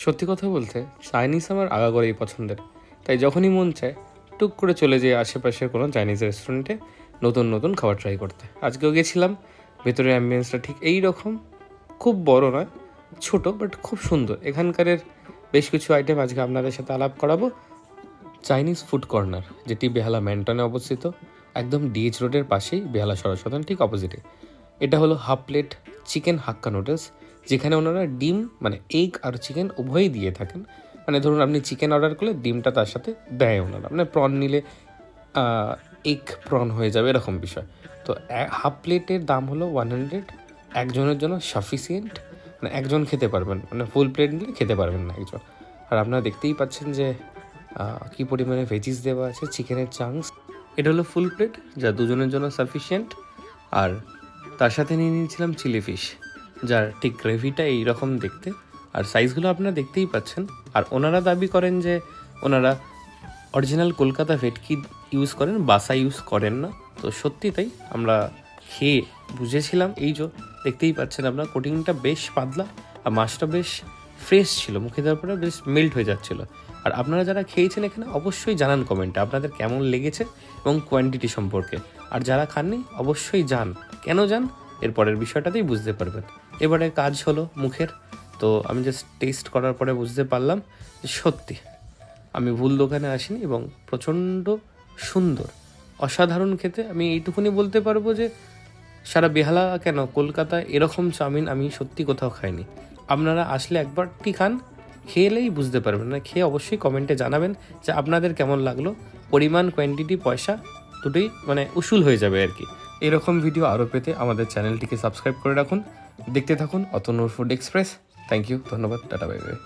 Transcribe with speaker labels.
Speaker 1: সত্যি কথা বলতে চাইনিজ আমার আগাগোড়াই পছন্দের, তাই যখনই মন চায় টুক করে চলে যেয়ে আশেপাশের কোনো চাইনিজ রেস্টুরেন্টে নতুন নতুন খাবার ট্রাই করতে। আজকেও গেছিলাম, ভেতরের অ্যাম্বিয়েন্সটা ঠিক এই রকম, খুব বড় নয়, ছোট বাট খুব সুন্দর। এখানকারের বেশ কিছু আইটেম আজকে আপনাদের সাথে আলাপ করাবো। চাইনিজ ফুড কর্নার, যেটি বেহালা ম্যান্টনে অবস্থিত, একদম ডিএইচ রোডের পাশেই, বেহালা সদর ঠিক অপোজিটে। এটা হলো হাফ প্লেট চিকেন হাক্কা নুডলস, যেখানে ওনারা ডিম মানে এগ আর চিকেন উভয়ই দিয়ে থাকেন। মানে ধরুন আপনি চিকেন অর্ডার করলে ডিমটা তার সাথে দেয় ওনারা, মানে প্রন নিলে এগ প্রন হয়ে যাবে এরকম বিষয়। তো হাফ প্লেটের দাম হলো 100, একজনের জন্য সাফিসিয়েন্ট, মানে একজন খেতে পারবেন, মানে ফুল প্লেট নিলে খেতে পারবেন না একজন। আর আপনারা দেখতেই পাচ্ছেন যে কী পরিমাণে ভেজিস দেওয়া আছে, চিকেনের চাংস। এটা হলো ফুল প্লেট, যা দুজনের জন্য সাফিসিয়েন্ট। আর তার সাথে নিয়ে নিয়েছিলাম চিলি ফিশ, যার ঠিক গ্রেভিটা এইরকম দেখতে, আর সাইজগুলো আপনারা দেখতেই পাচ্ছেন। আর ওনারা দাবি করেন যে ওনারা অরিজিনাল কলকাতা ভেটকি ইউজ করেন, বাসা ইউজ করেন না। তো সত্যি তাই, আমরা খেয়ে বুঝেছিলাম। এই যে দেখতেই পাচ্ছেন আপনার, কোটিংটা বেশ পাতলা আর মাছটা বেশ ফ্রেশ ছিল, মুখে দেওয়ার পরে বেশ মেল্ট হয়ে যাচ্ছিলো। আর আপনারা যারা খেয়েছেন এখানে অবশ্যই জানান কমেন্টে আপনাদের কেমন লেগেছে এবং কোয়ান্টিটি সম্পর্কে। আর যারা খাননি অবশ্যই যান, কেন যান এর পরের বিষয়টাতেই বুঝতে পারবেন। এবারে কাজ হলো মুখের। তো আমি জাস্ট টেস্ট করার পরে বুঝতে পারলাম যে সত্যি আমি ভুল দোকানে আসিনি এবং প্রচণ্ড সুন্দর, অসাধারণ খেতে। আমি এইটুকুনি বলতে পারবো যে সারা বেহালা কেন, কলকাতায় এরকম চাউমিন আমি সত্যি কোথাও খাইনি। আপনারা আসলে একবারটি খান, খেলেই বুঝতে পারবেন। না খেয়ে অবশ্যই কমেন্টে জানাবেন যে আপনাদের কেমন লাগলো। পরিমাণ, কোয়ান্টিটি, পয়সা দুটোই মানে উসুল হয়ে যাবে আর কি। এরকম ভিডিও আরও পেতে আমাদের চ্যানেলটিকে সাবস্ক্রাইব করে রাখুন, দেখতে থাকুন অতনুর ফুড এক্সপ্রেস। থ্যাংক ইউ, ধন্যবাদ, টাটা, বাই বাই।